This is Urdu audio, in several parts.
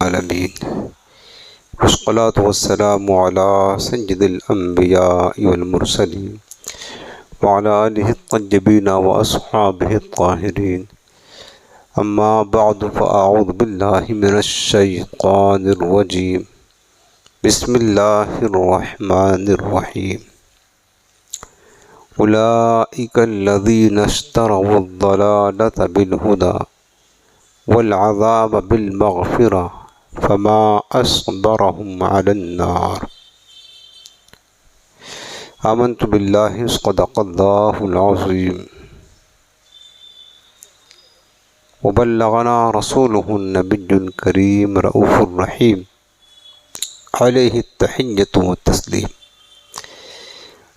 العالمین والصلاة والسلام على سید الانبیاء والمرسلین وعلى آلہ الطیبین واصحابہ الطاہرین اما بعد فاعوذ باللہ من الشیطان الرجیم بسم اللہ الرحمن الرحیم اولئک الذین اشتروا الضلالة بالهدى والعذاب بالمغفرة فما أصبرهم على النار آمنت بالله صدق الله العظيم وبلغنا رسوله النبي الكريم رؤوف الرحيم عليه التحية والتسليم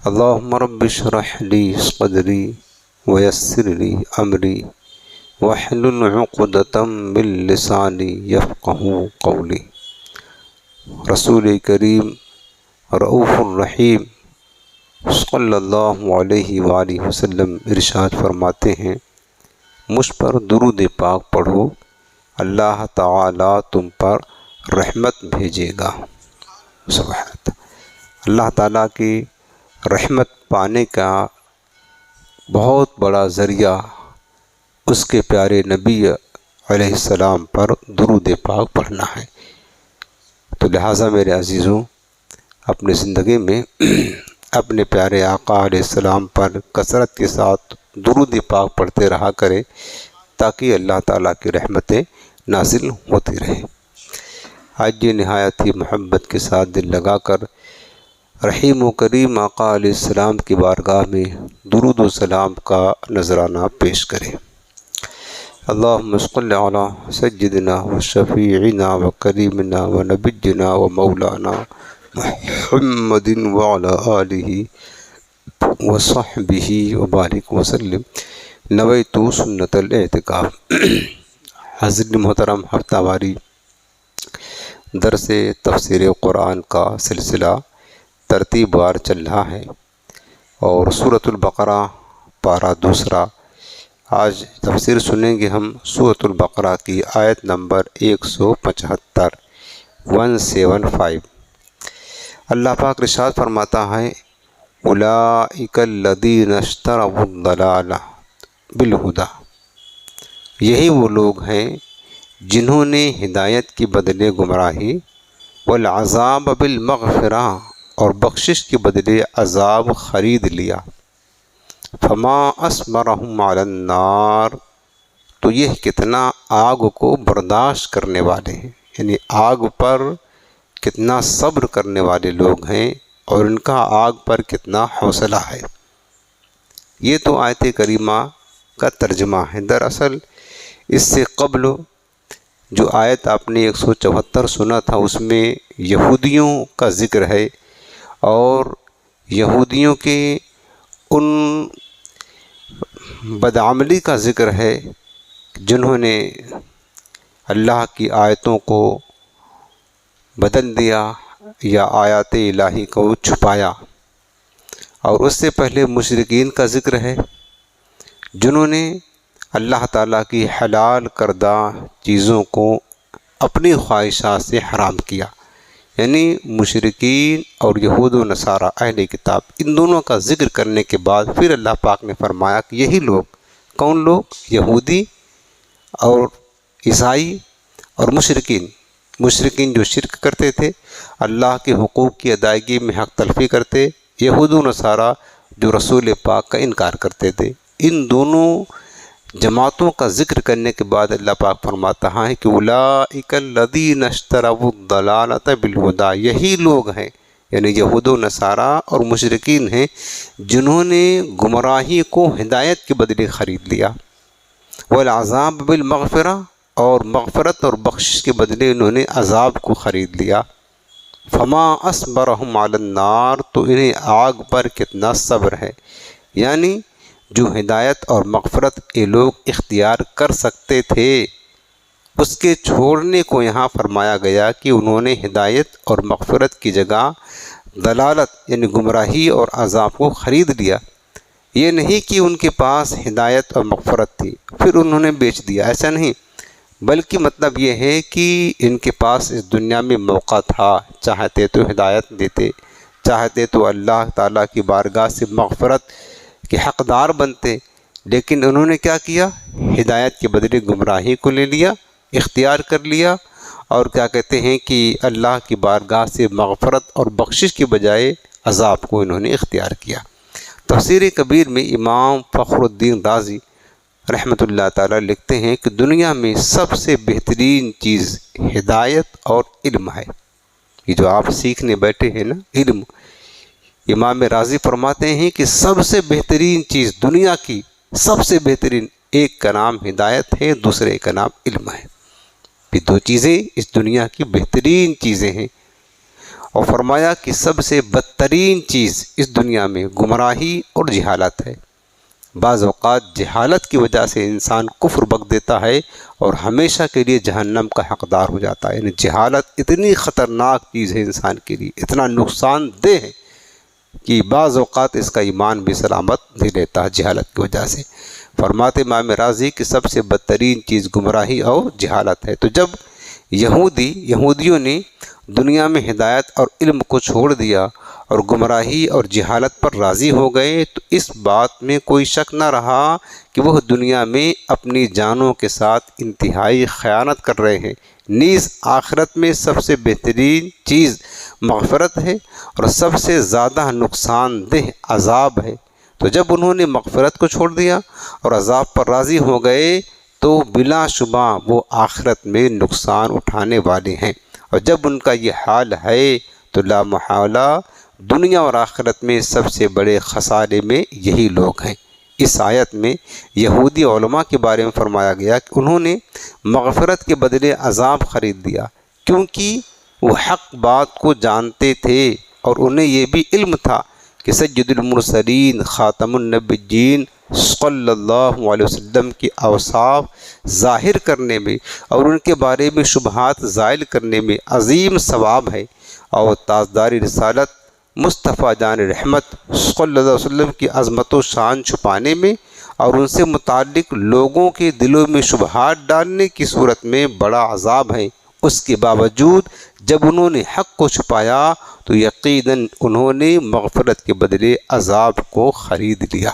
اللهم رب اشرح لي صدري ويسر لي أمري واحلل عقدة من لساني يفقهوا قولي رسول کریم رؤوف الرحیم صلی اللہ علیہ وآلہ وسلم ارشاد فرماتے ہیں، مجھ پر درود پاک پڑھو، اللہ تعالیٰ تم پر رحمت بھیجے گا۔ سبحان اللہ۔ اللہ تعالیٰ کی رحمت پانے کا بہت بڑا ذریعہ اس کے پیارے نبی علیہ السلام پر درود پاک پڑھنا ہے۔ تو لہٰذا میرے عزیزوں، اپنی زندگی میں اپنے پیارے آقا علیہ السلام پر کثرت کے ساتھ درود پاک پڑھتے رہا کرے تاکہ اللہ تعالیٰ کی رحمتیں نازل ہوتی رہیں۔ آج یہ نہایت ہی محبت کے ساتھ دل لگا کر رحیم و کریم آقا علیہ السلام کی بارگاہ میں درود و سلام کا نذرانہ پیش کریں۔ اللہم صل علی سیدنا و شفیعنا و کریمنا و نبینا و مولانا محمد وعلی آلہ و صحبہ و بارک وسلم۔ نویت سنت الاعتکاف۔ حضرت محترم، ہفتہ واری درس تفسیر قرآن کا سلسلہ ترتیب وار چل رہا ہے اور سورۃ البقرہ پارہ دوسرا۔ آج تفسیر سنیں گے ہم سورۃ البقرہ کی آیت نمبر 175 175۔ اللہ پاک ارشاد فرماتا ہے، اولئک الذین اشتروا الضلالہ بالہدی، یہی وہ لوگ ہیں جنہوں نے ہدایت کی بدلے گمراہی، والعذاب بالمغفرہ، اور بخشش کے بدلے عذاب خرید لیا، فما اصبرهم علی النار، تو یہ کتنا آگ کو برداشت کرنے والے ہیں، یعنی آگ پر کتنا صبر کرنے والے لوگ ہیں اور ان کا آگ پر کتنا حوصلہ ہے۔ یہ تو آیت کریمہ کا ترجمہ ہے۔ دراصل اس سے قبل جو آیت آپ نے 174 سنا تھا، اس میں یہودیوں کا ذکر ہے اور یہودیوں کے ان بدعملی کا ذکر ہے جنہوں نے اللہ کی آیتوں کو بدل دیا یا آیات الہی کو چھپایا، اور اس سے پہلے مشرکین کا ذکر ہے جنہوں نے اللہ تعالیٰ کی حلال کردہ چیزوں کو اپنی خواہشات سے حرام کیا۔ یعنی مشرکین اور یہود و نصارہ اہل کتاب، ان دونوں کا ذکر کرنے کے بعد پھر اللہ پاک نے فرمایا کہ یہی لوگ، کون لوگ؟ یہودی اور عیسائی اور مشرکین جو شرک کرتے تھے، اللہ کے حقوق کی ادائیگی میں حق تلفی کرتے، یہود و نصارہ جو رسول پاک کا انکار کرتے تھے۔ ان دونوں جماعتوں کا ذکر کرنے کے بعد اللہ پاک فرماتا ہے کہ اولئک الذین اشتروا الضلالۃ بالہدی، یہی لوگ ہیں، یعنی یہود و نصارہ اور مشرکین ہیں جنہوں نے گمراہی کو ہدایت کے بدلے خرید لیا، والعذاب بالمغفرہ، اور مغفرت اور بخشش کے بدلے انہوں نے عذاب کو خرید لیا، فما اصبرهم علی النار، تو انہیں آگ پر کتنا صبر ہے۔ یعنی جو ہدایت اور مغفرت یہ لوگ اختیار کر سکتے تھے، اس کے چھوڑنے کو یہاں فرمایا گیا کہ انہوں نے ہدایت اور مغفرت کی جگہ دلالت یعنی گمراہی اور عذاب کو خرید لیا۔ یہ نہیں کہ ان کے پاس ہدایت اور مغفرت تھی پھر انہوں نے بیچ دیا، ایسا نہیں، بلکہ مطلب یہ ہے کہ ان کے پاس اس دنیا میں موقع تھا، چاہتے تو ہدایت دیتے، چاہتے تو اللہ تعالیٰ کی بارگاہ سے مغفرت کے حقدار بنتے، لیکن انہوں نے کیا کیا؟ ہدایت کے بدلے گمراہی کو لے لیا، اختیار کر لیا، اور کیا کہتے ہیں کہ اللہ کی بارگاہ سے مغفرت اور بخشش کے بجائے عذاب کو انہوں نے اختیار کیا۔ تفسیر کبیر میں امام فخر الدین رازی رحمۃ اللہ تعالیٰ لکھتے ہیں کہ دنیا میں سب سے بہترین چیز ہدایت اور علم ہے۔ یہ جو آپ سیکھنے بیٹھے ہیں نا، علم، امام رازی فرماتے ہیں کہ سب سے بہترین چیز دنیا کی، سب سے بہترین، ایک کا نام ہدایت ہے، دوسرے کا نام علم ہے۔ یہ دو چیزیں اس دنیا کی بہترین چیزیں ہیں۔ اور فرمایا کہ سب سے بدترین چیز اس دنیا میں گمراہی اور جہالت ہے۔ بعض اوقات جہالت کی وجہ سے انسان کفر بک دیتا ہے اور ہمیشہ کے لیے جہنم کا حقدار ہو جاتا ہے۔ یعنی جہالت اتنی خطرناک چیز ہے انسان کے لیے، اتنا نقصان دہ ہے کہ بعض اوقات اس کا ایمان بھی سلامت نہیں رہتا ہے جہالت کی وجہ سے۔ فرماتے امام رازی کہ سب سے بدترین چیز گمراہی اور جہالت ہے۔ تو جب یہودیوں نے دنیا میں ہدایت اور علم کو چھوڑ دیا اور گمراہی اور جہالت پر راضی ہو گئے، تو اس بات میں کوئی شک نہ رہا کہ وہ دنیا میں اپنی جانوں کے ساتھ انتہائی خیانت کر رہے ہیں۔ نیز آخرت میں سب سے بہترین چیز مغفرت ہے اور سب سے زیادہ نقصان دہ عذاب ہے۔ تو جب انہوں نے مغفرت کو چھوڑ دیا اور عذاب پر راضی ہو گئے تو بلا شبہ وہ آخرت میں نقصان اٹھانے والے ہیں، اور جب ان کا یہ حال ہے تو لا محالہ دنیا اور آخرت میں سب سے بڑے خسارے میں یہی لوگ ہیں۔ اس آیت میں یہودی علماء کے بارے میں فرمایا گیا کہ انہوں نے مغفرت کے بدلے عذاب خرید دیا، کیونکہ وہ حق بات کو جانتے تھے اور انہیں یہ بھی علم تھا کہ سید المرسلین خاتم النبیین صلی اللہ علیہ وسلم کی اوصاف ظاہر کرنے میں اور ان کے بارے میں شبہات زائل کرنے میں عظیم ثواب ہے، اور تاجدار رسالت مصطفیٰ جان رحمت صلی اللہ علیہ وسلم کی عظمت و شان چھپانے میں اور ان سے متعلق لوگوں کے دلوں میں شبہات ڈالنے کی صورت میں بڑا عذاب ہے۔ اس کے باوجود جب انہوں نے حق کو چھپایا تو یقیناً انہوں نے مغفرت کے بدلے عذاب کو خرید لیا۔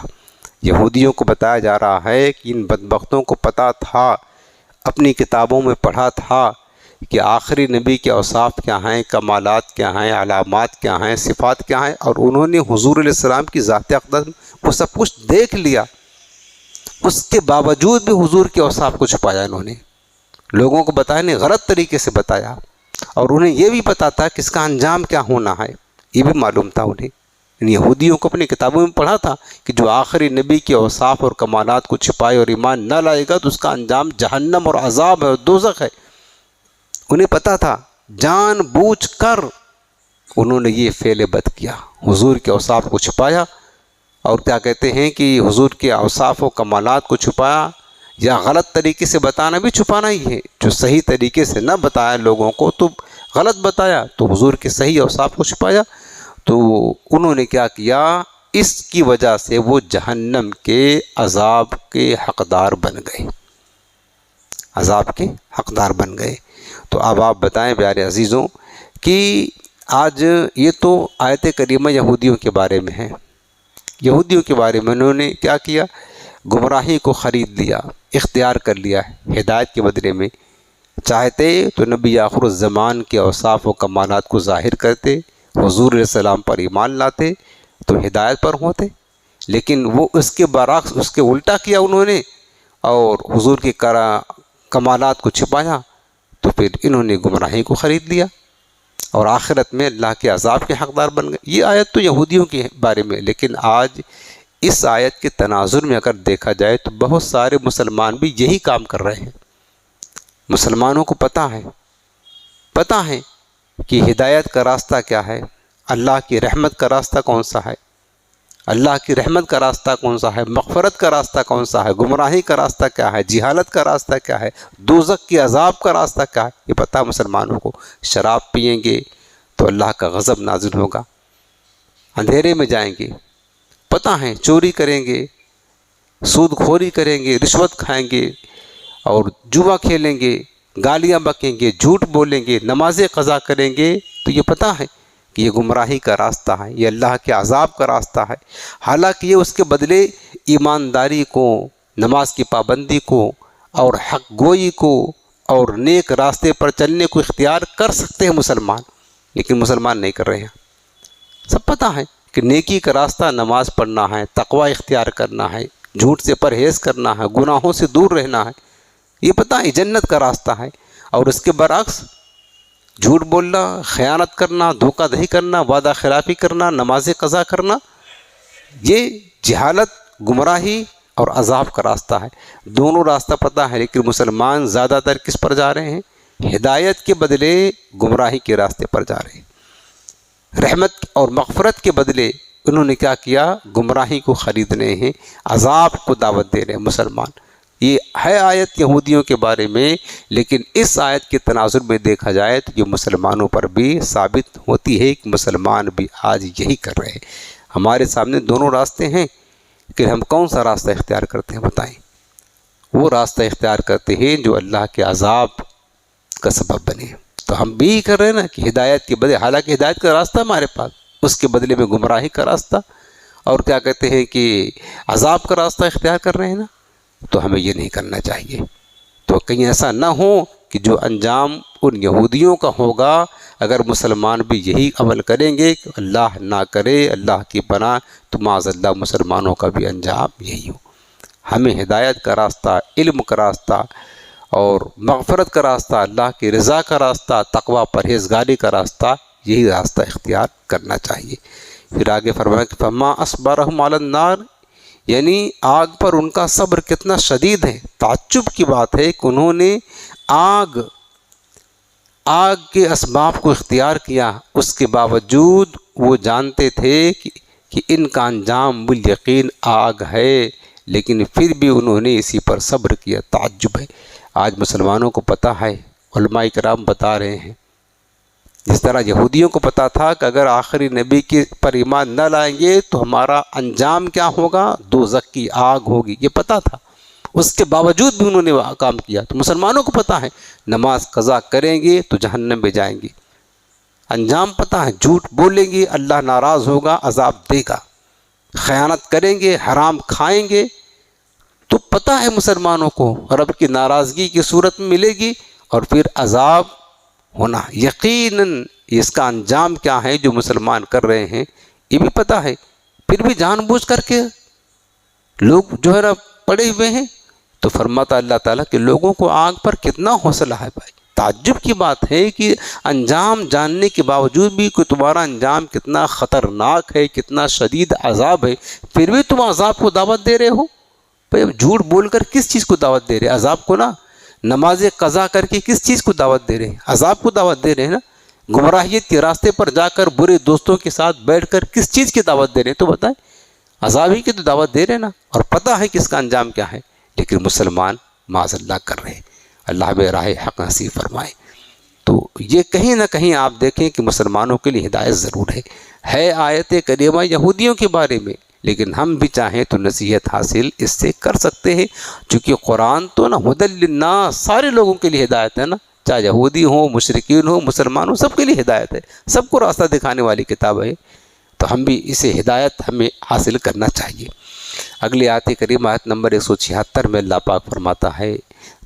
یہودیوں کو بتایا جا رہا ہے کہ ان بدبختوں کو پتہ تھا، اپنی کتابوں میں پڑھا تھا کہ آخری نبی کے اوصاف کیا ہیں، کمالات کیا ہیں، علامات کیا ہیں، صفات کیا ہیں، اور انہوں نے حضور علیہ السلام کی ذات اقدس وہ سب کچھ دیکھ لیا۔ اس کے باوجود بھی حضور کے اوصاف کو چھپایا، انہوں نے لوگوں کو بتایا نہیں، غلط طریقے سے بتایا، اور انہیں یہ بھی پتا تھا کہ اس کا انجام کیا ہونا ہے، یہ بھی معلوم تھا انہیں۔ یہودیوں کو اپنی کتابوں میں پڑھا تھا کہ جو آخری نبی کے اوصاف اور کمالات کو چھپائے اور ایمان نہ لائے گا تو اس کا انجام جہنم اور عذاب ہے اور دوزخ ہے۔ انہیں پتا تھا، جان بوجھ کر انہوں نے یہ فعل بد کیا، حضور کے اوصاف کو چھپایا، اور کیا کہتے ہیں کہ حضور کے اوصاف و کمالات کو چھپایا، یا غلط طریقے سے بتانا بھی چھپانا ہی ہے۔ جو صحیح طریقے سے نہ بتایا لوگوں کو تو غلط بتایا، تو حضور کے صحیح اوصاف کو چھپایا، تو انہوں نے کیا کیا، اس کی وجہ سے وہ جہنم کے عذاب کے حقدار بن گئے، عذاب کے حقدار بن گئے۔ تو اب آپ بتائیں پیارے عزیزوں کہ آج یہ تو آیت کریمہ یہودیوں کے بارے میں ہے، یہودیوں کے بارے میں انہوں نے کیا کیا، گمراہی کو خرید لیا، اختیار کر لیا ہدایت کے بدلے میں۔ چاہتے تو نبی آخر الزمان کے اوصاف و کمالات کو ظاہر کرتے، حضور علیہ السلام پر ایمان لاتے تو ہدایت پر ہوتے، لیکن وہ اس کے برعکس، اس کے الٹا کیا انہوں نے، اور حضور کے کمالات کو چھپایا، تو پھر انہوں نے گمراہی کو خرید لیا اور آخرت میں اللہ کے عذاب کے حقدار بن گئے۔ یہ آیت تو یہودیوں کے بارے میں، لیکن آج اس آیت کے تناظر میں اگر دیکھا جائے تو بہت سارے مسلمان بھی یہی کام کر رہے ہیں۔ مسلمانوں کو پتہ ہے کہ ہدایت کا راستہ کیا ہے، اللہ کی رحمت کا راستہ کون سا ہے، اللہ کی رحمت کا راستہ کون سا ہے، مغفرت کا راستہ کون سا ہے، گمراہی کا راستہ کیا ہے، جہالت کا راستہ کیا ہے، دوزخ کے عذاب کا راستہ کیا ہے، یہ پتہ ہے مسلمانوں کو۔ شراب پئیں گے تو اللہ کا غضب نازل ہوگا، اندھیرے میں جائیں گے، پتہ ہے، چوری کریں گے، سود خوری کریں گے، رشوت کھائیں گے، اور جوا کھیلیں گے، گالیاں بکیں گے، جھوٹ بولیں گے، نمازیں قضا کریں گے، تو یہ پتہ ہے کہ یہ گمراہی کا راستہ ہے، یہ اللہ کے عذاب کا راستہ ہے۔ حالانکہ یہ اس کے بدلے ایمانداری کو، نماز کی پابندی کو اور حق گوئی کو اور نیک راستے پر چلنے کو اختیار کر سکتے ہیں مسلمان، لیکن مسلمان نہیں کر رہے ہیں۔ سب پتہ ہے کہ نیکی کا راستہ نماز پڑھنا ہے، تقوی اختیار کرنا ہے، جھوٹ سے پرہیز کرنا ہے، گناہوں سے دور رہنا ہے، یہ پتہ ہے جنت کا راستہ ہے۔ اور اس کے برعکس جھوٹ بولنا، خیانت کرنا، دھوکہ دہی کرنا، وعدہ خلافی کرنا، نماز قضا کرنا، یہ جہالت، گمراہی اور عذاب کا راستہ ہے۔ دونوں راستہ پتہ ہے، لیکن مسلمان زیادہ تر کس پر جا رہے ہیں؟ ہدایت کے بدلے گمراہی کے راستے پر جا رہے ہیں۔ رحمت اور مغفرت کے بدلے انہوں نے کیا کیا؟ گمراہی کو خرید رہے ہیں، عذاب کو دعوت دے رہے ہیں مسلمان۔ یہ ہے آیت یہودیوں کے بارے میں، لیکن اس آیت کے تناظر میں دیکھا جائے تو یہ مسلمانوں پر بھی ثابت ہوتی ہے کہ مسلمان بھی آج یہی کر رہے ہیں۔ ہمارے سامنے دونوں راستے ہیں کہ ہم کون سا راستہ اختیار کرتے ہیں بتائیں؟ وہ راستہ اختیار کرتے ہیں جو اللہ کے عذاب کا سبب بنے، تو ہم بھی کر رہے ہیں نا کہ ہدایت کے بدلے، حالانکہ ہدایت کا راستہ ہمارے پاس، اس کے بدلے میں گمراہی کا راستہ اور کیا کہتے ہیں کہ عذاب کا راستہ اختیار کر رہے ہیں نا، تو ہمیں یہ نہیں کرنا چاہیے۔ تو کہیں ایسا نہ ہو کہ جو انجام ان یہودیوں کا ہوگا، اگر مسلمان بھی یہی عمل کریں گے کہ اللہ نہ کرے، اللہ کی پناہ، تو معاذ اللہ مسلمانوں کا بھی انجام یہی ہو۔ ہمیں ہدایت کا راستہ، علم کا راستہ اور مغفرت کا راستہ، اللہ کی رضا کا راستہ، تقوی پرہیزگاری کا راستہ، یہی راستہ اختیار کرنا چاہیے۔ پھر آگے فرمایا کہ فما اصبرهم علی النار، یعنی آگ پر ان کا صبر کتنا شدید ہے۔ تعجب کی بات ہے کہ انہوں نے آگ کے اسباب کو اختیار کیا، اس کے باوجود وہ جانتے تھے کہ ان کا انجام بالیقین آگ ہے، لیکن پھر بھی انہوں نے اسی پر صبر کیا۔ تعجب ہے، آج مسلمانوں کو پتہ ہے، علماء کرام بتا رہے ہیں، جس طرح یہودیوں کو پتا تھا کہ اگر آخری نبی کے پر ایمان نہ لائیں گے تو ہمارا انجام کیا ہوگا؟ دوزخ کی آگ ہوگی، یہ پتا تھا، اس کے باوجود بھی انہوں نے وہ کام کیا۔ تو مسلمانوں کو پتا ہے نماز قضا کریں گے تو جہنم میں جائیں گے، انجام پتا ہے، جھوٹ بولیں گے اللہ ناراض ہوگا، عذاب دے گا، خیانت کریں گے، حرام کھائیں گے، تو پتا ہے مسلمانوں کو رب کی ناراضگی کی صورت میں ملے گی اور پھر عذاب ہونا۔ یقیناً اس کا انجام کیا ہے جو مسلمان کر رہے ہیں یہ بھی پتہ ہے، پھر بھی جان بوجھ کر کے لوگ جو ہے نا پڑے ہوئے ہیں۔ تو فرماتا اللہ تعالیٰ کہ لوگوں کو آگ پر کتنا حوصلہ ہے بھائی۔ تعجب کی بات ہے کہ انجام جاننے کے باوجود بھی کہ تمہارا انجام کتنا خطرناک ہے، کتنا شدید عذاب ہے، پھر بھی تم عذاب کو دعوت دے رہے ہو۔ بھائی جھوٹ بول کر کس چیز کو دعوت دے رہے ہیں؟ عذاب کو نا۔ نماز قضا کر کے کس چیز کو دعوت دے رہے ہیں؟ عذاب کو دعوت دے رہے ہیں نا۔ گمراہیت کے راستے پر جا کر برے دوستوں کے ساتھ بیٹھ کر کس چیز کی دعوت دے رہے ہیں؟ تو بتائیں، عذاب ہی کی تو دعوت دے رہے ہیں نا، اور پتہ ہے کہ اس کا انجام کیا ہے، لیکن مسلمان معاذ اللہ کر رہے ہیں۔ اللہ بے راہ حق نصیب فرمائے۔ تو یہ کہیں نہ کہیں آپ دیکھیں کہ مسلمانوں کے لیے ہدایت ضرور ہے آیت کریمہ یہودیوں کے بارے میں، لیکن ہم بھی چاہیں تو نصیحت حاصل اس سے کر سکتے ہیں، چونکہ قرآن تو نا ہدی للناس، سارے لوگوں کے لیے ہدایت ہے نا، چاہے یہودی ہوں، مشرکین ہوں، مسلمان ہوں، سب کے لیے ہدایت ہے، سب کو راستہ دکھانے والی کتاب ہے۔ تو ہم بھی اسے ہدایت ہمیں حاصل کرنا چاہیے۔ اگلی آیت کریمہ آیت نمبر 176 میں اللہ پاک فرماتا ہے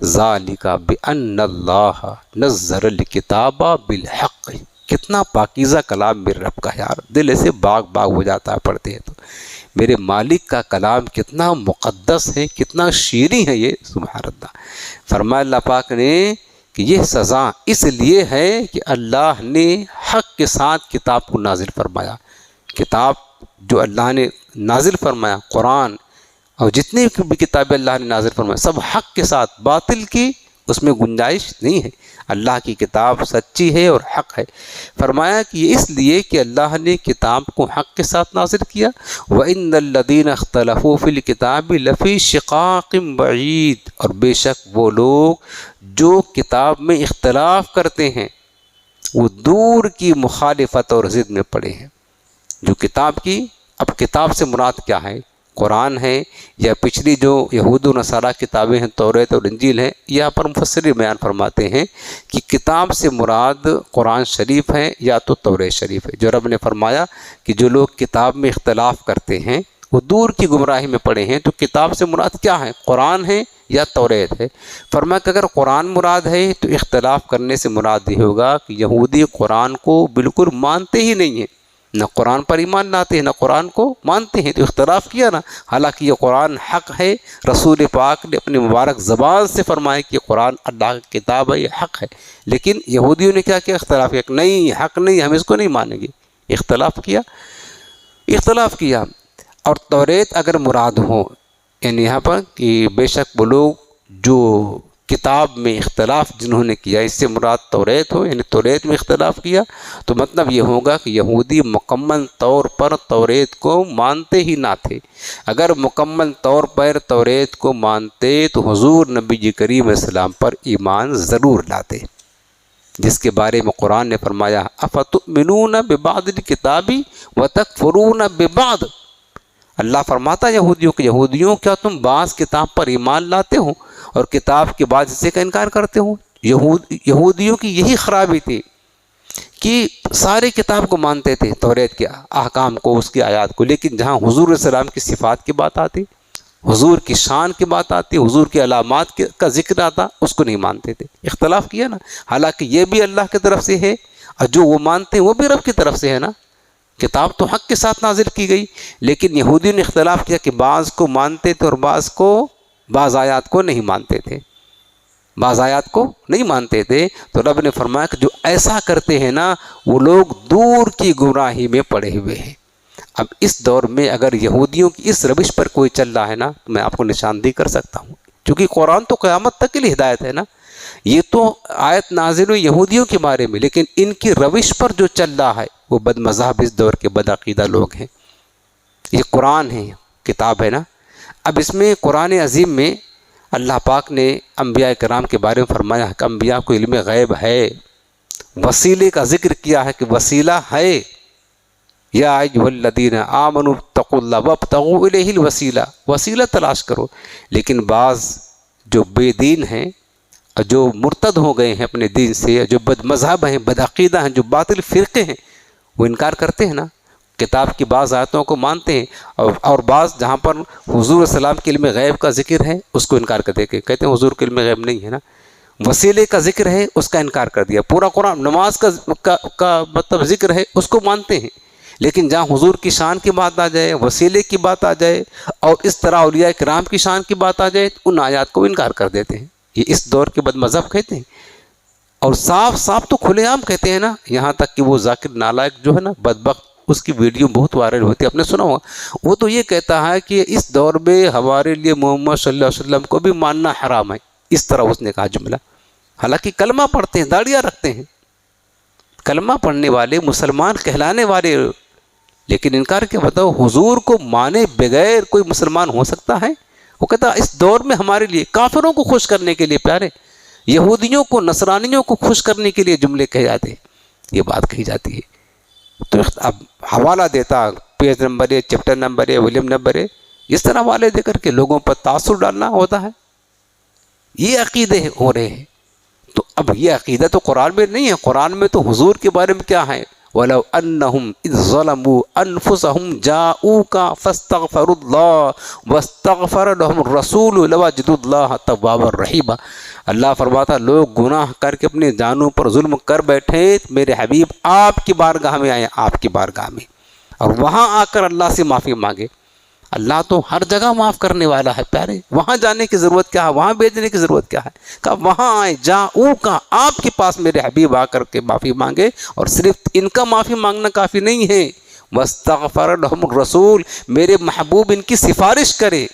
ذالک بأن اللہ نزل الکتاب بالحق۔ کتنا پاکیزہ کلام میرے رب کا، یار دل ایسے باغ باغ ہو جاتا ہے پڑھتے ہیں تو۔ میرے مالک کا کلام کتنا مقدس ہے، کتنا شیریں ہے یہ، سبحان اللہ۔ فرمایا اللہ پاک نے کہ یہ سزا اس لیے ہے کہ اللہ نے حق کے ساتھ کتاب کو نازل فرمایا۔ کتاب جو اللہ نے نازل فرمایا، قرآن اور جتنی بھی کتابیں اللہ نے نازل فرمایا، سب حق کے ساتھ، باطل کی اس میں گنجائش نہیں ہے۔ اللہ کی کتاب سچی ہے اور حق ہے۔ فرمایا کہ یہ اس لیے کہ اللہ نے کتاب کو حق کے ساتھ نازل کیا۔ وَإِنَّ الَّذِينَ اخْتَلَفُوا فِي الْكِتَابِ لَفِي شِقَاقٍ بَعِيدٍ، اور بے شک وہ لوگ جو کتاب میں اختلاف کرتے ہیں وہ دور کی مخالفت اور ضد میں پڑے ہیں۔ جو کتاب کی، اب کتاب سے مراد کیا ہے؟ قرآن ہے یا پچھلی جو یہود و نصارہ کتابیں ہیں توریت اور انجیل ہیں، یہاں پر مفسرین بیان فرماتے ہیں کہ کتاب سے مراد قرآن شریف ہے یا تو توریت شریف ہے۔ جو رب نے فرمایا کہ جو لوگ کتاب میں اختلاف کرتے ہیں وہ دور کی گمراہی میں پڑے ہیں، تو کتاب سے مراد کیا ہے؟ قرآن ہے یا توریت ہے؟ فرمایا کہ اگر قرآن مراد ہے تو اختلاف کرنے سے مراد یہ ہوگا کہ یہودی قرآن کو بالکل مانتے ہی نہیں ہیں، نہ قرآن پر ایمان لاتے ہیں نہ قرآن کو مانتے ہیں، تو اختلاف کیا نا۔ حالانکہ یہ قرآن حق ہے، رسول پاک نے اپنی مبارک زبان سے فرمایا کہ یہ قرآن اللہ کی کتاب ہے، یہ حق ہے، لیکن یہودیوں نے کیا کیا؟ اختلاف کیا کہ نہیں، حق نہیں، ہم اس کو نہیں مانیں گے، اختلاف کیا۔ اور توریت اگر مراد ہو، یعنی یہاں پر کہ بے شک وہ لوگ جو کتاب میں اختلاف جنہوں نے کیا، اس سے مراد توریت ہو، یعنی توریت میں اختلاف کیا، تو مطلب یہ ہوگا کہ یہودی مکمل طور پر توریت کو مانتے ہی نہ تھے۔ اگر مکمل طور پر توریت کو مانتے تو حضور نبی کریم علیہ السلام پر ایمان ضرور لاتے، جس کے بارے میں قرآن نے فرمایا افتؤمنون ببعض الکتاب وتکفرون ببعض۔ اللہ فرماتا ہے یہودیوں کیا تم بعض کتاب پر ایمان لاتے ہو اور کتاب کے بعد حصے کا انکار کرتے ہو؟ یہودیوں کی یہی خرابی تھی کہ سارے کتاب کو مانتے تھے، توریت کے احکام کو، اس کی آیات کو، لیکن جہاں حضور علیہ السلام کی صفات کی بات آتی، حضور کی شان کی بات آتی، حضور کی علامات کا ذکر آتا، اس کو نہیں مانتے تھے، اختلاف کیا نا۔ حالانکہ یہ بھی اللہ کی طرف سے ہے اور جو وہ مانتے ہیں وہ بھی رب کی طرف سے ہے نا، کتاب تو حق کے ساتھ نازل کی گئی، لیکن یہودیوں نے اختلاف کیا کہ بعض کو مانتے تھے اور بعض آیات کو نہیں مانتے تھے، تو رب نے فرمایا کہ جو ایسا کرتے ہیں نا وہ لوگ دور کی گمراہی میں پڑے ہوئے ہیں۔ اب اس دور میں اگر یہودیوں کی اس روش پر کوئی چل رہا ہے نا تو میں آپ کو نشاندہی کر سکتا ہوں، کیونکہ قرآن تو قیامت تک کے لیے ہدایت ہے نا، یہ تو آیت نازل ہوئی یہودیوں کے بارے میں، لیکن ان کی روش پر جو چل رہا ہے وہ بد مذہب، اس دور کے بد عقیدہ لوگ ہیں۔ یہ قرآن ہے، کتاب ہے نا۔ اب اس میں قرآن عظیم میں اللہ پاک نے انبیاء کرام کے بارے میں فرمایا کہ انبیاء کو علم غیب ہے، وسیلے کا ذکر کیا ہے کہ وسیلہ ہے، یا ایھا الذین آمنوا اتقوا اللہ وابتغوا الیہ الوسیلہ، وسیلہ تلاش کرو۔ لیکن بعض جو بے دین ہیں، جو مرتد ہو گئے ہیں اپنے دین سے، جو بد مذہب ہیں، بد عقیدہ ہیں، جو باطل فرقے ہیں، وہ انکار کرتے ہیں نا، کتاب کی بعض آیتوں کو مانتے ہیں اور بعض جہاں پر حضور السلام کے علم غیب کا ذکر ہے اس کو انکار کر دے کے کہتے ہیں حضور کے علم غیب نہیں ہے نا، وسیلے کا ذکر ہے اس کا انکار کر دیا۔ پورا قرآن نماز کا مطلب ذکر ہے اس کو مانتے ہیں، لیکن جہاں حضور کی شان کی بات آ جائے، وسیلے کی بات آ جائے اور اس طرح اولیاء کرام کی شان کی بات آ جائے تو ان آیات کو انکار کر دیتے ہیں۔ یہ اس دور کے بد مذہب کہتے ہیں، اور صاف تو کھلے عام کہتے ہیں نا، یہاں تک کہ وہ ذاکر نالائق جو ہے نا بدبخت، اس کی ویڈیو بہت وائرل ہوتی ہے، آپ نے سنا ہوگا، وہ تو یہ کہتا ہے کہ اس دور میں ہمارے لیے محمد صلی اللہ علیہ وسلم کو بھی ماننا حرام ہے، اس طرح اس نے کہا جملہ۔ حالانکہ کلمہ پڑھتے ہیں، داڑیاں رکھتے ہیں، کلمہ پڑھنے والے، مسلمان کہلانے والے، لیکن انکار کیا؟ بتاؤ حضور کو مانے بغیر کوئی مسلمان ہو سکتا ہے؟ وہ کہتا اس دور میں ہمارے لیے کافروں کو خوش کرنے کے لیے، پیارے یہودیوں کو، نصرانیوں کو خوش کرنے کے لیے جملے کہے جاتے ہیں، یہ بات کہی جاتی ہے۔ تو اب حوالہ دیتا، پیج نمبر ہے، چیپٹر نمبر ہے، ولیوم نمبر ہے، اس طرح حوالے دے کر کے لوگوں پر تاثر ڈالنا ہوتا ہے، یہ عقیدے ہو رہے ہیں۔ تو اب یہ عقیدہ تو قرآن میں نہیں ہے، قرآن میں تو حضور کے بارے میں کیا ہے؟ وَلَوْ أَنَّهُمْ إِذْ ظَلَمُوا أَنفُسَهُمْ جَاءُوكَ فَاسْتَغْفَرُوا اللَّهَ وَاسْتَغْفَرَ لَهُمُ الرَّسُولُ لَوَجَدُوا اللَّهَ تَوَّابًا رَحِيمًا۔ اللہ فرماتا لوگ گناہ کر کے اپنے جانوں پر ظلم کر بیٹھے، میرے حبیب آپ کی بارگاہ میں آئے، آپ کی بارگاہ میں، اور وہاں آ کر اللہ سے معافی مانگے۔ اللہ تو ہر جگہ معاف کرنے والا ہے پیارے، وہاں جانے کی ضرورت کیا ہے؟ وہاں بھیجنے کی ضرورت کیا ہے؟ کہ وہاں آئے، جاؤکا، آپ کے پاس میرے حبیب آ کر کے معافی مانگے، اور صرف ان کا معافی مانگنا کافی نہیں ہے، واستغفر لهم الرسول، میرے محبوب ان کی سفارش کرے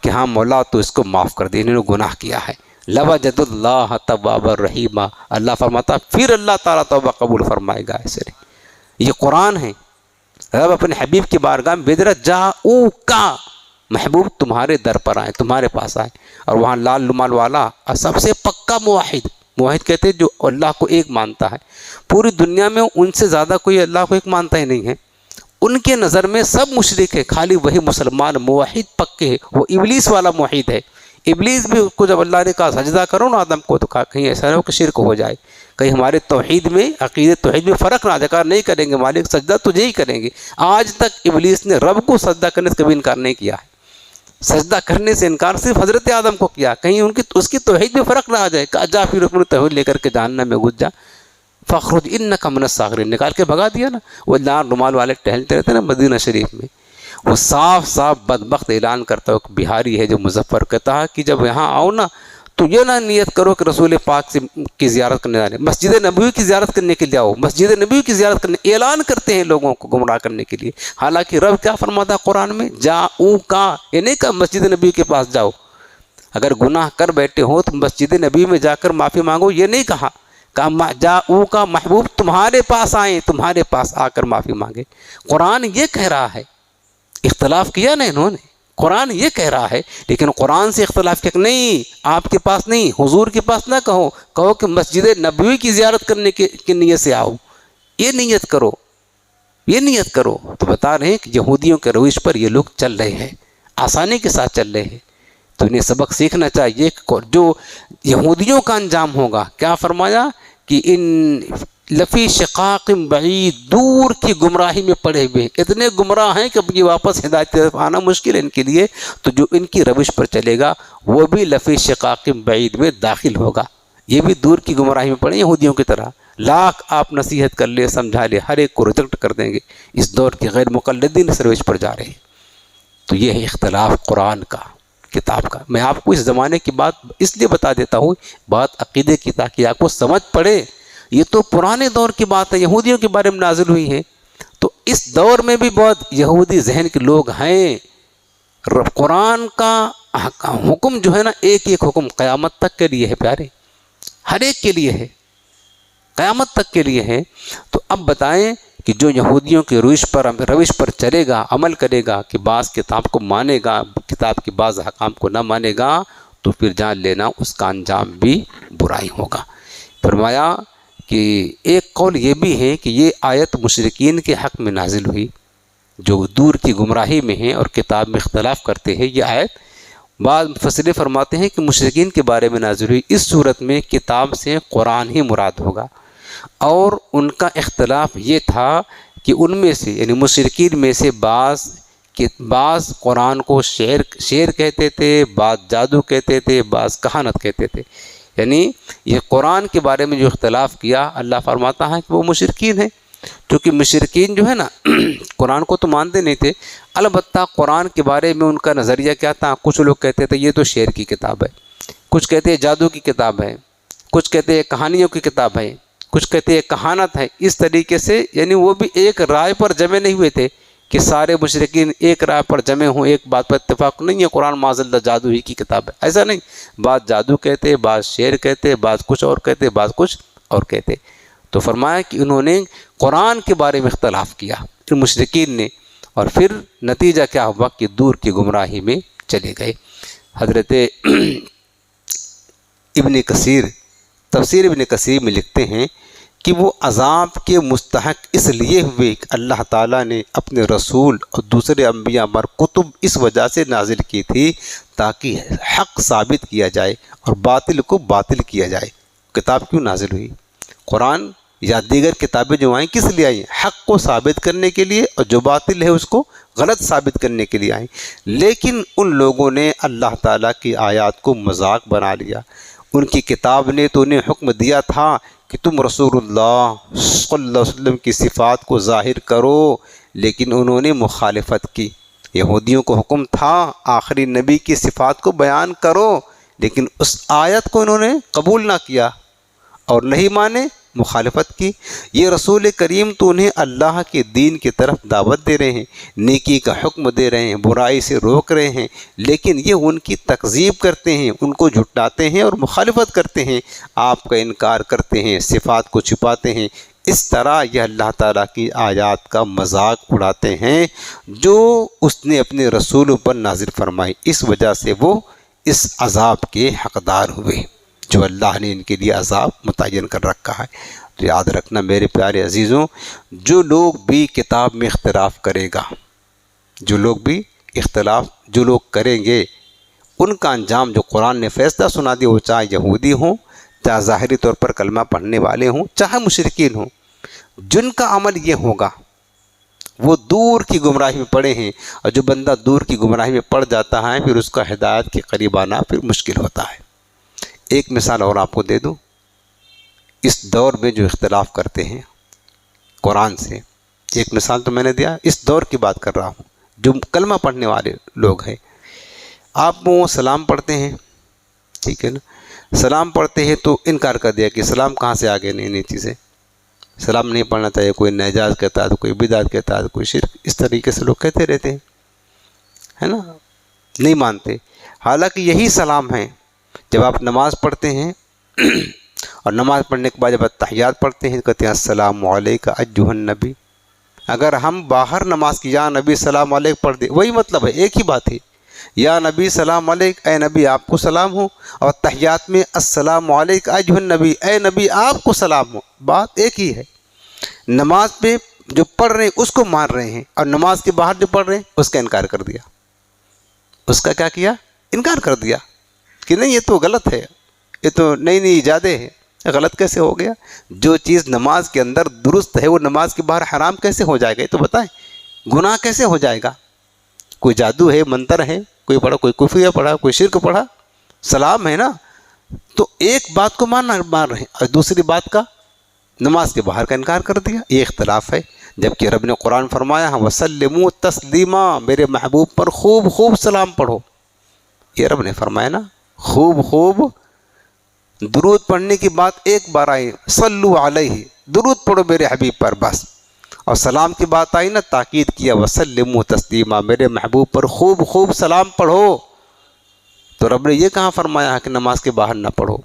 کہ ہاں مولا تو اس کو معاف کر دے، انہوں نے گناہ کیا ہے، لوجد اللہ توابا رحیما، اللہ فرماتا پھر اللہ تعالیٰ توبہ قبول فرمائے گا۔ ایسے یہ قرآن ہے، رب اپنے حبیب کی بارگاہ میں بھیج رہا، جاؤکا، محبوب تمہارے در پر آئے، تمہارے پاس آئے، اور وہاں لال رومال والا سب سے پکا موحد کہتے ہیں جو اللہ کو ایک مانتا ہے، پوری دنیا میں ان سے زیادہ کوئی اللہ کو ایک مانتا ہی نہیں ہے، ان کے نظر میں سب مشرک ہے، خالی وہی مسلمان موحد پکے ہے، وہ ابلیس والا موحد ہے۔ ابلیس بھی اس کو جب اللہ نے کہا سجدہ کرو نا آدم کو، تو کہا کہیں ایسا نہ ہو کہ شرک ہو جائے، کہیں ہمارے توحید میں، عقیدت توحید میں فرق نہ آ جائے، کہا نہیں کریں گے مالک، سجدہ تجھے ہی کریں گے۔ آج تک ابلیس نے رب کو سجدہ کرنے سے کبھی انکار نہیں کیا ہے، سجدہ کرنے سے انکار صرف حضرت آدم کو کیا، کہیں اس کی توحید میں فرق نہ آ جائے، کہا جا پھر اپنی توحید لے کر کے جہنم میں گھس جا، فخرج انک من الصاغرین، نکال کے بھگا دیا نا۔ وہ لال رومال والے ٹہلتے رہتے نا مدینہ شریف میں، وہ صاف صاف بدبخت اعلان کرتا ہے، بہاری ہے جو مظفر، کہتا ہے کہ جب یہاں آؤ نا تو یہ نہ نیت کرو کہ رسول پاک کی زیارت کرنے جانے، مسجد نبوی کی زیارت کرنے کے لیے آؤ، مسجد نبوی کی زیارت کرنے اعلان کرتے ہیں لوگوں کو گمراہ کرنے کے لیے۔ حالانکہ رب کیا فرماتا ہے قرآن میں، جاؤ کا، یہ نہیں کہا مسجد نبوی کے پاس جاؤ، اگر گناہ کر بیٹھے ہو تو مسجد نبوی میں جا کر معافی مانگو، یہ نہیں کہا جاؤ کا محبوب تمہارے پاس آئیں، تمہارے پاس آ کر معافی مانگے۔ قرآن یہ کہہ رہا ہے، اختلاف کیا نا انہوں نے، قرآن یہ کہہ رہا ہے، لیکن قرآن سے اختلاف کیا نہیں، آپ کے پاس نہیں، حضور کے پاس نہ کہو کہ مسجد نبوی کی زیارت کرنے کی نیت سے آؤ، یہ نیت کرو، یہ نیت کرو۔ تو بتا رہے ہیں کہ یہودیوں کے روش پر یہ لوگ چل رہے ہیں، آسانی کے ساتھ چل رہے ہیں، تو انہیں سبق سیکھنا چاہیے کہ جو یہودیوں کا انجام ہوگا، کیا فرمایا کہ ان لفی شقاق بعید، دور کی گمراہی میں پڑے ہوئے، اتنے گمراہ ہیں کہ اب یہ واپس ہدایت کی طرف آنا مشکل ہے ان کے لیے، تو جو ان کی روش پر چلے گا وہ بھی لفی شقاق بعید میں داخل ہوگا، یہ بھی دور کی گمراہی میں پڑے یہودیوں کی طرح۔ لاکھ آپ نصیحت کر لے، سمجھا لے، ہر ایک کو ریجیکٹ کر دیں گے، اس دور کے غیر مقلدین اس روش پر جا رہے ہیں۔ تو یہ ہے اختلاف قرآن کا، کتاب کا۔ میں آپ کو اس زمانے کی بات اس لیے بتا دیتا ہوں، بات عقیدے کی، تاکہ آپ کو سمجھ پڑے، یہ تو پرانے دور کی بات ہے، یہودیوں کے بارے میں نازل ہوئی ہے، تو اس دور میں بھی بہت یہودی ذہن کے لوگ ہیں۔ قرآن کا حکم جو ہے نا، ایک ایک حکم قیامت تک کے لیے ہے پیارے، ہر ایک کے لیے ہے، قیامت تک کے لیے ہے۔ تو اب بتائیں کہ جو یہودیوں کے روش پر چلے گا، عمل کرے گا، کہ بعض کتاب کو مانے گا، کتاب کے بعض احکام کو نہ مانے گا، تو پھر جان لینا اس کا انجام بھی برائی ہوگا۔ فرمایا کہ ایک قول یہ بھی ہے کہ یہ آیت مشرکین کے حق میں نازل ہوئی، جو دور کی گمراہی میں ہیں اور کتاب میں اختلاف کرتے ہیں۔ یہ آیت بعض مفسرین فرماتے ہیں کہ مشرکین کے بارے میں نازل ہوئی، اس صورت میں کتاب سے قرآن ہی مراد ہوگا، اور ان کا اختلاف یہ تھا کہ ان میں سے، یعنی مشرکین میں سے بعض قرآن کو شعر کہتے تھے، بعض جادو کہتے تھے، بعض کہانت کہتے تھے۔ یعنی یہ قرآن کے بارے میں جو اختلاف کیا، اللہ فرماتا ہے کہ وہ مشرکین ہیں، کیونکہ مشرکین جو ہے نا قرآن کو تو مانتے نہیں تھے، البتہ قرآن کے بارے میں ان کا نظریہ کیا تھا، کچھ لوگ کہتے تھے یہ تو شعر کی کتاب ہے، کچھ کہتے ہیں جادو کی کتاب ہے، کچھ کہتے ہیں کہانیوں کی کتاب ہے، کچھ کہتے ہیں کہانت ہے۔ اس طریقے سے یعنی وہ بھی ایک رائے پر جمع نہیں ہوئے تھے کہ سارے مشرکین ایک رائے پر جمع ہوں، ایک بات پر اتفاق نہیں ہے قرآن معاذ اللہ جادو ہی کی کتاب ہے، ایسا نہیں، بعض جادو کہتے، بعض شعر کہتے، بعض کچھ اور کہتے، بعض کچھ اور کہتے۔ تو فرمایا کہ انہوں نے قرآن کے بارے میں اختلاف کیا ان مشرکین نے، اور پھر نتیجہ کیا ہوا کہ دور کی گمراہی میں چلے گئے۔ حضرت ابن کثیر، تفسیر ابن کثیر میں لکھتے ہیں کہ وہ عذاب کے مستحق اس لیے ہوئے کہ اللہ تعالیٰ نے اپنے رسول اور دوسرے انبیاء پر کتب اس وجہ سے نازل کی تھی تاکہ حق ثابت کیا جائے اور باطل کو باطل کیا جائے۔ کتاب کیوں نازل ہوئی؟ قرآن یا دیگر کتابیں جو آئیں کس لیے آئیں؟ حق کو ثابت کرنے کے لیے، اور جو باطل ہے اس کو غلط ثابت کرنے کے لیے آئیں۔ لیکن ان لوگوں نے اللہ تعالیٰ کی آیات کو مذاق بنا لیا۔ ان کی کتاب نے تو انہیں حکم دیا تھا کہ تم رسول اللہ صلی اللہ علیہ وسلم کی صفات کو ظاہر کرو، لیکن انہوں نے مخالفت کی۔ یہودیوں کو حکم تھا آخری نبی کی صفات کو بیان کرو، لیکن اس آیت کو انہوں نے قبول نہ کیا اور نہیں مانے، مخالفت کی۔ یہ رسول کریم تو انہیں اللہ کے دین کی طرف دعوت دے رہے ہیں، نیکی کا حکم دے رہے ہیں، برائی سے روک رہے ہیں، لیکن یہ ان کی تکذیب کرتے ہیں، ان کو جھٹلاتے ہیں اور مخالفت کرتے ہیں، آپ کا انکار کرتے ہیں، صفات کو چھپاتے ہیں۔ اس طرح یہ اللہ تعالیٰ کی آیات کا مذاق اڑاتے ہیں جو اس نے اپنے رسولوں پر نازل فرمائی۔ اس وجہ سے وہ اس عذاب کے حقدار ہوئے جو اللہ نے ان کے لیے عذاب متعین کر رکھا ہے۔ تو تو یاد رکھنا میرے پیارے عزیزوں، جو لوگ بھی کتاب میں اختلاف کرے گا، جو لوگ کریں گے، ان کا انجام جو قرآن نے فیصلہ سنا دیا، وہ چاہے یہودی ہوں، چاہے ظاہری طور پر کلمہ پڑھنے والے ہوں، چاہے مشرکین ہوں، جن کا عمل یہ ہوگا وہ دور کی گمراہی میں پڑے ہیں، اور جو بندہ دور کی گمراہی میں پڑ جاتا ہے پھر اس کا ہدایت کے قریب آنا پھر مشکل ہوتا ہے۔ ایک مثال اور آپ کو دے دوں، اس دور میں جو اختلاف کرتے ہیں قرآن سے، ایک مثال تو میں نے دیا، اس دور کی بات کر رہا ہوں، جو کلمہ پڑھنے والے لوگ ہیں، آپ وہ سلام پڑھتے ہیں، ٹھیک ہے نا، سلام پڑھتے ہیں تو انکار کر دیا کہ سلام کہاں سے آگے نئی چیزیں، سلام نہیں پڑھنا چاہیے، کوئی نجاز کہتا ہے تو کوئی بدعت کہتا ہے تو کوئی شرک، اس طریقے سے لوگ کہتے رہتے ہیں، ہے نا، نہیں مانتے۔ حالانکہ یہی سلام ہے جب آپ نماز پڑھتے ہیں اور نماز پڑھنے کے بعد جب تحیات پڑھتے ہیں کہتے ہیں السلام علیک ایھا النبی۔ اگر ہم باہر نماز کی یا نبی سلام علیک پڑھ دیں، وہی مطلب ہے، ایک ہی بات ہے، یا نبی سلام علیک، اے نبی آپ کو سلام ہو، اور تحیات میں السلام علیک ایھا النبی، اے نبی آپ کو سلام ہو، بات ایک ہی ہے۔ نماز پہ جو پڑھ رہے ہیں اس کو مان رہے ہیں، اور نماز کے باہر جو پڑھ رہے ہیں اس کا انکار کر دیا، اس کا کیا کیا؟ انکار کر دیا کہ نہیں یہ تو غلط ہے، یہ تو نئی ایجادیں ہیں، غلط کیسے ہو گیا؟ جو چیز نماز کے اندر درست ہے وہ نماز کے باہر حرام کیسے ہو جائے گا؟ یہ تو بتائیں، گناہ کیسے ہو جائے گا؟ کوئی جادو ہے، منتر ہے، کوئی پڑھا، کوئی کفر پڑھا، کوئی شرک پڑھا، سلام ہے نا، تو ایک بات کو مان رہے ہیں اور دوسری بات کا، نماز کے باہر کا انکار کر دیا، یہ اختلاف ہے۔ جبکہ رب نے قرآن فرمایا ہے وسلموا تسلیما، میرے محبوب پر خوب خوب سلام پڑھو، یہ رب نے فرمایا نا، خوب درود پڑھنے کی بات ایک بار آئی، صلو علیہ، درود پڑھو میرے حبیب پر بس، اور سلام کی بات آئی نا، تاکید کیا وسلموا تسلیما، میرے محبوب پر خوب سلام پڑھو۔ تو رب نے یہ کہاں فرمایا ہے کہ نماز کے باہر نہ پڑھو،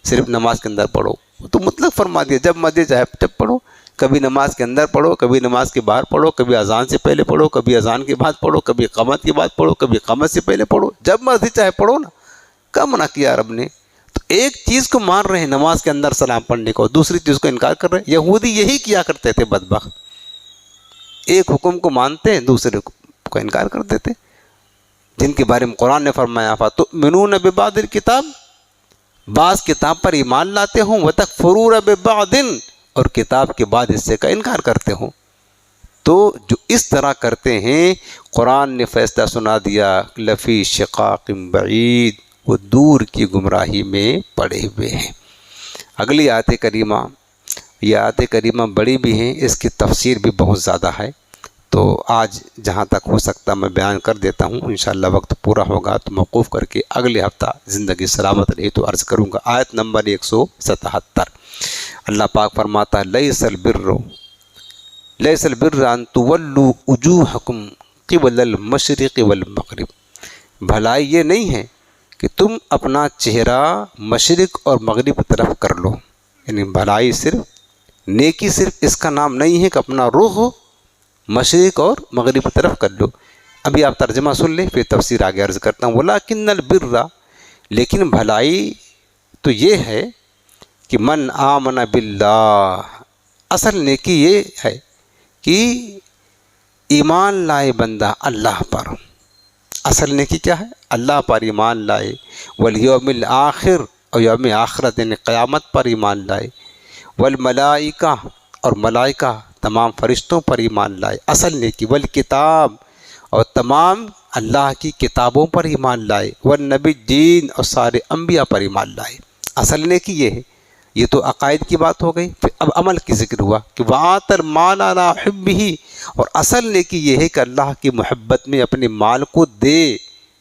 صرف نماز کے اندر پڑھو؟ تو مطلق فرما دیا، جب مرضی چاہے جب پڑھو، کبھی نماز کے اندر پڑھو، کبھی نماز کے باہر پڑھو، کبھی اذان سے پہلے پڑھو، کبھی اذان کے بعد پڑھو، کبھی اقامت کے بعد پڑھو، کبھی اقامت سے پہلے پڑھو، جب مرضی چاہے پڑھو نا، کیا منع کیا رب نے؟ تو ایک چیز کو مان رہے ہیں نماز کے اندر سلام پڑھنے کو، دوسری چیز کو انکار کر رہے ہیں۔ یہودی یہی کیا کرتے تھے بدبخت، ایک حکم کو مانتے ہیں دوسرے کو انکار کر دیتے، جن کے بارے میں قرآن نے فرمایا فَتُؤْمِنُونَ بِبَعْضِ الْكِتَابِ، بعض کتاب پر ایمان لاتے ہوں، وَتَكْفُرُونَ بِبَعْضٍ، اور کتاب کے بعد حصے کا انکار کرتے ہوں۔ تو جو اس طرح کرتے ہیں، قرآن نے فیصلہ سنا دیا لفی شقاق بعید، وہ دور کی گمراہی میں پڑے ہوئے ہیں۔ اگلی آیت کریمہ، یہ آیت کریمہ بڑی بھی ہیں، اس کی تفسیر بھی بہت زیادہ ہے، تو آج جہاں تک ہو سکتا میں بیان کر دیتا ہوں، انشاءاللہ وقت پورا ہوگا تو موقوف کر کے اگلے ہفتہ زندگی سلامت رہی تو عرض کروں گا۔ آیت نمبر 177، اللہ پاک فرماتا ہے لیس البر ان تولوا وجوہکم قبل المشرق والمغرب، بھلائی یہ نہیں ہے کہ تم اپنا چہرہ مشرق اور مغرب کی طرف کر لو، یعنی بھلائی صرف، نیکی صرف اس کا نام نہیں ہے کہ اپنا رخ مشرق اور مغرب کی طرف کر لو۔ ابھی آپ ترجمہ سن لیں پھر تفسیر آگے عرض کرتا ہوں۔ وَلَكِنَّ الْبِرَّ، لیکن بھلائی تو یہ ہے کہ من آمن باللہ، اصل نیکی یہ ہے کہ ایمان لائے بندہ اللہ پر، اصل نیکی کیا ہے؟ اللہ پر ایمان لائے، والیوم الآخر، اور یوم آخرت یعنی قیامت پر ایمان لائے، والملائکہ، اور ملائکہ تمام فرشتوں پر ایمان لائے، اصل نیکی، والکتاب، اور تمام اللہ کی کتابوں پر ایمان لائے، والنبیین، اور سارے انبیاء پر ایمان لائے، اصل نیکی یہ ہے۔ یہ تو عقائد کی بات ہو گئی، پھر اب عمل کی ذکر ہوا کہ وَآتَ الْمَالَ عَلَىٰ حُبِّهِ، اور اصل نیکی یہ ہے کہ اللہ کی محبت میں اپنے مال کو دے،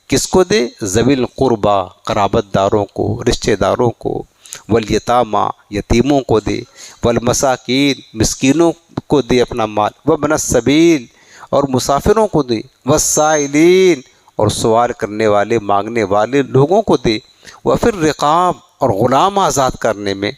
کس کو دے؟ ذوی القربیٰ، قرابت داروں کو، رشتہ داروں کو، والیتامى، یتیموں کو دے، والمساکین، مسکینوں کو دے اپنا مال، وابن السبیل، اور مسافروں کو دے، والسائلین، اور سوال کرنے والے مانگنے والے لوگوں کو دے، وفی الرقاب، اور غلام آزاد کرنے میں،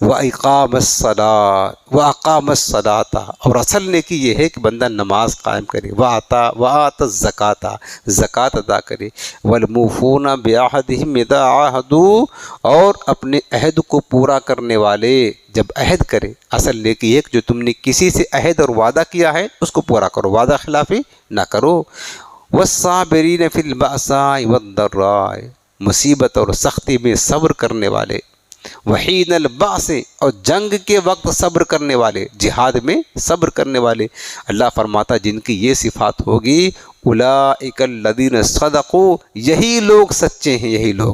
وَإِقَامَ الصَّلَاةَ وَأَقَامَ الصَّلَاةَ، اور اصل نیکی یہ ہے کہ بندہ نماز قائم کرے، وَآتَى الزَّكَاةَ، زکوٰۃ ادا کرے، وَالْمُوفُونَ بِعَهْدِهِمْ إِذَا عَاهَدُوا، اور اپنے عہد کو پورا کرنے والے جب عہد کرے۔ اصل نیکی یہ کہ جو تم نے کسی سے عہد اور وعدہ کیا ہے اس کو پورا کرو، وعدہ خلافی نہ کرو۔ وَالصَّابِرِينَ فِي الْبَأْسَاءِ وَالضَّرَّاءِ، مصیبت اور سختی میں صبر کرنے والے، وحین البعث، اور جنگ کے وقت صبر کرنے والے، جہاد میں صبر کرنے والے۔ اللہ فرماتا جن کی یہ صفات ہوگی، اولئک الذین صدقوا، یہی لوگ سچے ہیں۔ یہی لوگ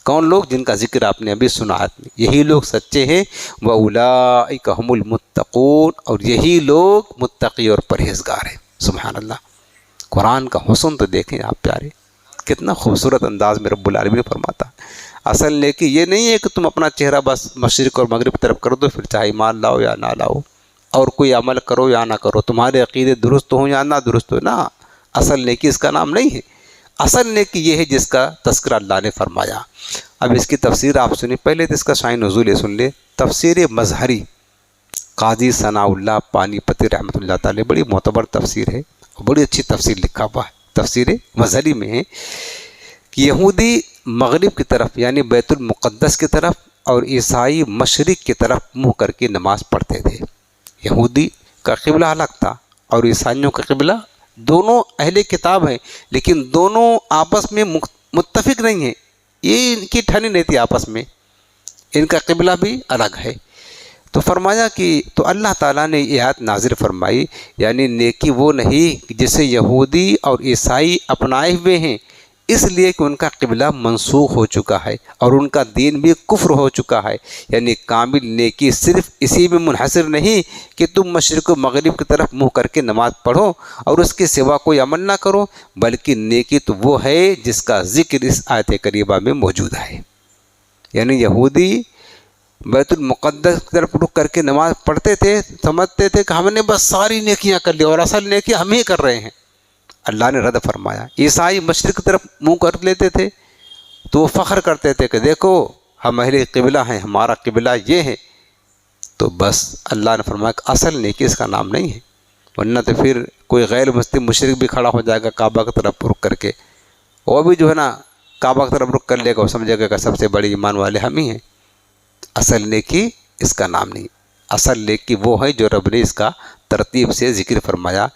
کون لوگ؟ جن کا ذکر آپ نے ابھی سنا ہے، یہی لوگ سچے ہیں۔ واولئک هم المتقون، اور یہی لوگ متقی اور پرہیزگار ہیں۔ سبحان اللہ، قرآن کا حسن تو دیکھیں آپ پیارے، کتنا خوبصورت انداز میں رب العالمین فرماتا ہے۔ اصل نیکی یہ نہیں ہے کہ تم اپنا چہرہ بس مشرق اور مغرب طرف کر دو، پھر چاہے ایمان لاؤ یا نہ لاؤ، اور کوئی عمل کرو یا نہ کرو، تمہارے عقیدے درست ہوں یا نہ درست ہو، نہ، اصل نیکی اس کا نام نہیں ہے۔ اصل نیکی یہ ہے جس کا تذکرہ اللہ نے فرمایا۔ اب اس کی تفسیر آپ سنیں، پہلے تو اس کا شائن نزول سن لے۔ تفسیر مظہری قاضی ثناء اللہ پانی پتی رحمۃ اللہ تعالی، بڑی معتبر تفسیر ہے، بڑی اچھی تفسیر لکھا ہوا ہے۔ تفسیر مظہری میں ہے کہ یہودی مغرب کی طرف یعنی بیت المقدس کی طرف، اور عیسائی مشرق کی طرف منہ کر کے نماز پڑھتے تھے۔ یہودی کا قبلہ الگ تھا اور عیسائیوں کا قبلہ، دونوں اہل کتاب ہیں لیکن دونوں آپس میں متفق نہیں ہیں، یہ ان کی ٹھنی نہیں تھی آپس میں، ان کا قبلہ بھی الگ ہے۔ تو فرمایا کہ تو اللہ تعالیٰ نے یہ آیت نازل فرمائی، یعنی نیکی وہ نہیں جسے یہودی اور عیسائی اپنائے ہوئے ہیں، اس لیے کہ ان کا قبلہ منسوخ ہو چکا ہے اور ان کا دین بھی کفر ہو چکا ہے۔ یعنی کامل نیکی صرف اسی میں منحصر نہیں کہ تم مشرق و مغرب کی طرف منہ کر کے نماز پڑھو اور اس کے سوا کوئی عمل نہ کرو، بلکہ نیکی تو وہ ہے جس کا ذکر اس آیت کریمہ میں موجود ہے۔ یعنی یہودی بیت المقدس کی طرف رخ کر کے نماز پڑھتے تھے، سمجھتے تھے کہ ہم نے بس ساری نیکیاں کر لی اور اصل نیکی ہم ہی کر رہے ہیں۔ اللہ نے رد فرمایا۔ عیسائی مشرق کی طرف منہ کر لیتے تھے تو وہ فخر کرتے تھے کہ دیکھو ہم اہل قبلہ ہیں، ہمارا قبلہ یہ ہے، تو بس اللہ نے فرمایا کہ اصل نیکی اس کا نام نہیں ہے، ورنہ تو پھر کوئی غیر مسلم مشرق بھی کھڑا ہو جائے گا کعبہ کی طرف رخ کر کے، وہ بھی جو ہے نا کعبہ کی طرف رخ کر لے گا، وہ سمجھے گا کہ سب سے بڑی ایمان والے ہم ہی ہیں۔ اصل نیکی اس کا نام نہیں، اصل نیکی وہ ہے جو رب نے اس کا ترتیب سے ذکر فرمایا۔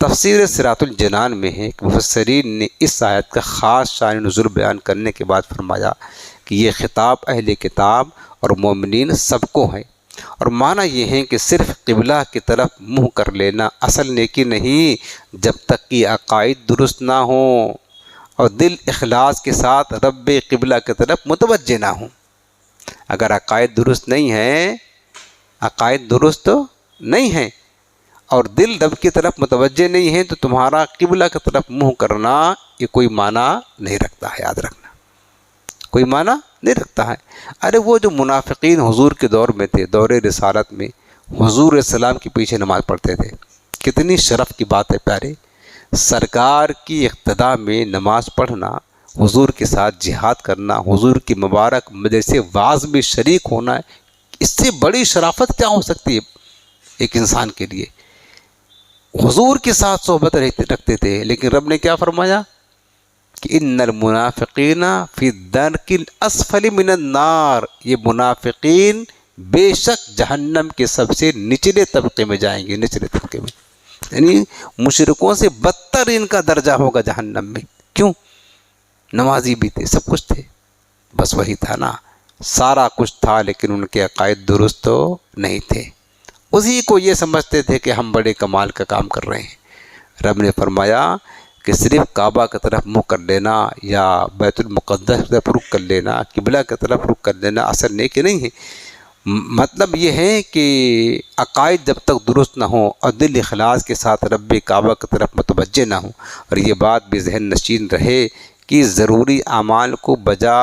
تفسیر صراط الجنان میں ہے کہ مفسرین نے اس آیت کا خاص شان نزول بیان کرنے کے بعد فرمایا کہ یہ خطاب اہل کتاب اور مومنین سب کو ہے، اور معنی یہ ہے کہ صرف قبلہ کی طرف منہ کر لینا اصل نیکی نہیں جب تک کہ عقائد درست نہ ہوں اور دل اخلاص کے ساتھ رب قبلہ کی طرف متوجہ نہ ہوں۔ اگر عقائد درست نہیں ہیں، عقائد درست نہیں ہیں اور دل رب کی طرف متوجہ نہیں ہے، تو تمہارا قبلہ کی طرف منہ کرنا یہ کوئی معنی نہیں رکھتا ہے، یاد رکھنا کوئی معنی نہیں رکھتا ہے۔ ارے وہ جو منافقین حضور کے دور میں تھے، دور رسالت میں حضور علیہ السلام کے پیچھے نماز پڑھتے تھے، کتنی شرف کی بات ہے پیارے، سرکار کی اقتداء میں نماز پڑھنا، حضور کے ساتھ جہاد کرنا، حضور کی مبارک مجلس واعظ میں شریک ہونا، اس سے بڑی شرافت کیا ہو سکتی ہے ایک انسان کے لیے۔ حضور کے ساتھ صحبت رکھتے تھے، لیکن رب نے کیا فرمایا کہ ان المنافقین فی الدرک الاسفل من النار، یہ منافقین بے شک جہنم کے سب سے نچلے طبقے میں جائیں گے، نچلے طبقے میں، یعنی مشرکوں سے بدتر ان کا درجہ ہوگا جہنم میں۔ کیوں؟ نمازی بھی تھے، سب کچھ تھے، بس وہی تھا نا، سارا کچھ تھا لیکن ان کے عقائد درست تو نہیں تھے، اسی کو یہ سمجھتے تھے کہ ہم بڑے کمال کا کام کر رہے ہیں۔ رب نے فرمایا کہ صرف کعبہ کی طرف منہ کر لینا یا بیت المقدس کی طرف رخ کر لینا، قبلہ کی طرف رخ کر لینا اصل نیکی نہیں ہے۔ مطلب یہ ہے کہ عقائد جب تک درست نہ ہوں اور دل اخلاص کے ساتھ رب کعبہ کی طرف متوجہ نہ ہوں، اور یہ بات بھی ذہن نشین رہے کہ ضروری اعمال کو بجا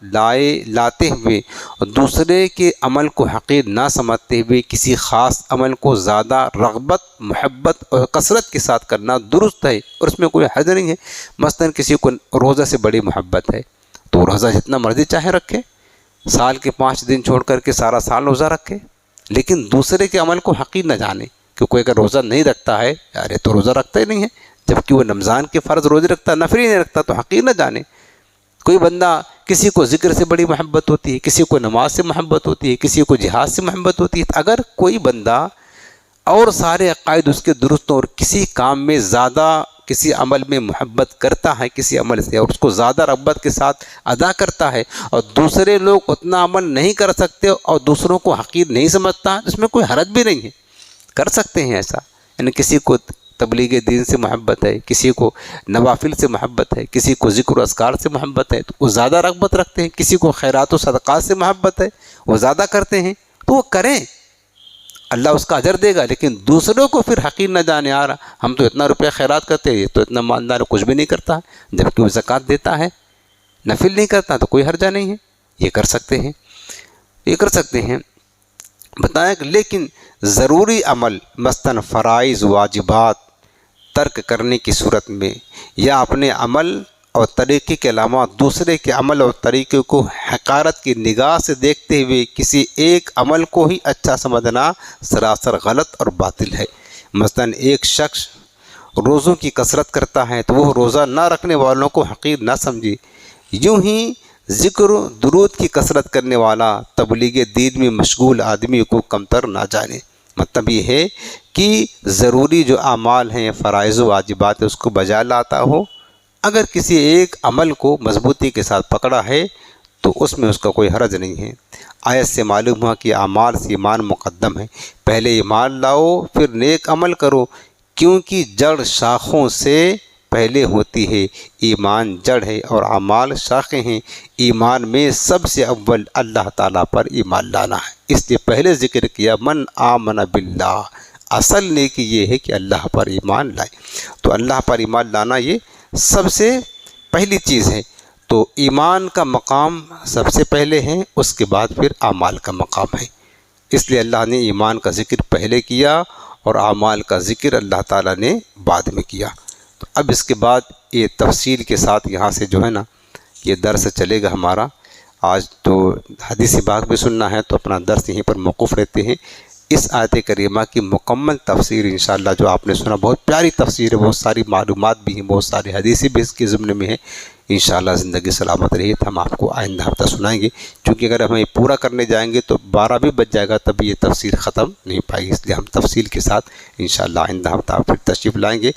لاتے ہوئے اور دوسرے کے عمل کو حقیر نہ سمجھتے ہوئے کسی خاص عمل کو زیادہ رغبت، محبت اور کثرت کے ساتھ کرنا درست ہے، اور اس میں کوئی حد نہیں ہے۔ مثلا کسی کو روزہ سے بڑی محبت ہے تو روزہ جتنا مرضی چاہے رکھے، سال کے 5 دن چھوڑ کر کے سارا سال روزہ رکھے، لیکن دوسرے کے عمل کو حقیر نہ جانے کہ کوئی اگر روزہ نہیں رکھتا ہے، ارے تو روزہ رکھتا ہی نہیں ہے، جبکہ وہ رمضان کے فرض روزے رکھتا، نفلی نہیں رکھتا، تو حقیر نہ جانے۔ کوئی بندہ، کسی کو ذکر سے بڑی محبت ہوتی ہے، کسی کو نماز سے محبت ہوتی ہے، کسی کو جہاد سے محبت ہوتی ہے، اگر کوئی بندہ اور سارے عقائد اس کے درست اور کسی کام میں زیادہ، کسی عمل میں محبت کرتا ہے کسی عمل سے، اور اس کو زیادہ رغبت کے ساتھ ادا کرتا ہے، اور دوسرے لوگ اتنا عمل نہیں کر سکتے اور دوسروں کو حقیر نہیں سمجھتا، اس میں کوئی حرج بھی نہیں ہے، کر سکتے ہیں ایسا۔ یعنی کسی کو تبلیغ دین سے محبت ہے، کسی کو نوافل سے محبت ہے، کسی کو ذکر و اذکار سے محبت ہے تو وہ زیادہ رغبت رکھتے ہیں، کسی کو خیرات و صدقات سے محبت ہے وہ زیادہ کرتے ہیں، تو وہ کریں، اللہ اس کا اجر دے گا، لیکن دوسروں کو پھر حقیر نہ جانے، آ رہا ہم تو اتنا روپیہ خیرات کرتے ہیں، یہ تو اتنا مالدار کچھ بھی نہیں کرتا، جبکہ وہ زکوٰۃ دیتا ہے، نفل نہیں کرتا، تو کوئی حرجہ نہیں ہے، یہ کر سکتے ہیں، یہ کر سکتے ہیں۔ بتایا کہ لیکن ضروری عمل مثلاً فرائض واجبات ترک کرنے کی صورت میں، یا اپنے عمل اور طریقے کے علاوہ دوسرے کے عمل اور طریقے کو حقارت کی نگاہ سے دیکھتے ہوئے کسی ایک عمل کو ہی اچھا سمجھنا سراسر غلط اور باطل ہے۔ مثلاً ایک شخص روزوں کی کثرت کرتا ہے تو وہ روزہ نہ رکھنے والوں کو حقیر نہ سمجھے، یوں ہی ذکر و درود کی کثرت کرنے والا تبلیغ دین میں مشغول آدمی کو کمتر نہ جانے۔ مطلب یہ ہے کہ ضروری جو اعمال ہیں، فرائض و واجبات، اس کو بجا لاتا ہو، اگر کسی ایک عمل کو مضبوطی کے ساتھ پکڑا ہے تو اس میں اس کا کوئی حرج نہیں ہے۔ آیت سے معلوم ہوا کہ اعمال سے ایمان مقدم ہے، پہلے ایمان لاؤ پھر نیک عمل کرو، کیونکہ جڑ شاخوں سے پہلے ہوتی ہے، ایمان جڑ ہے اور اعمال شاخیں ہیں۔ ایمان میں سب سے اول اللہ تعالیٰ پر ایمان لانا ہے، اس لیے پہلے ذکر کیا من آمن باللہ، اصل نیکی یہ ہے کہ اللہ پر ایمان لائے، تو اللہ پر ایمان لانا یہ سب سے پہلی چیز ہے۔ تو ایمان کا مقام سب سے پہلے ہے، اس کے بعد پھر اعمال کا مقام ہے، اس لیے اللہ نے ایمان کا ذکر پہلے کیا اور اعمال کا ذکر اللہ تعالیٰ نے بعد میں کیا۔ تو اب اس کے بعد یہ تفصیل کے ساتھ یہاں سے جو ہے نا یہ درس چلے گا ہمارا۔ آج تو حدیث بات بھی سننا ہے تو اپنا درس یہیں پر موقوف رہتے ہیں۔ اس آیت کریمہ کی مکمل تفسیر انشاءاللہ جو آپ نے سنا، بہت پیاری تفسیر ہے، بہت ساری معلومات بھی ہیں، بہت ساری حدیثیں بھی اس کے ضمن میں ہیں۔ انشاءاللہ زندگی سلامت رہی تو ہم آپ کو آئندہ ہفتہ سنائیں گے، کیونکہ اگر ہم یہ پورا کرنے جائیں گے تو 12 بھی بج جائے گا، تب یہ تفسیر ختم نہیں پائے گی، اس لیے ہم تفصیل کے ساتھ انشاءاللہ آئندہ ہفتہ پھر تشریف لائیں گے۔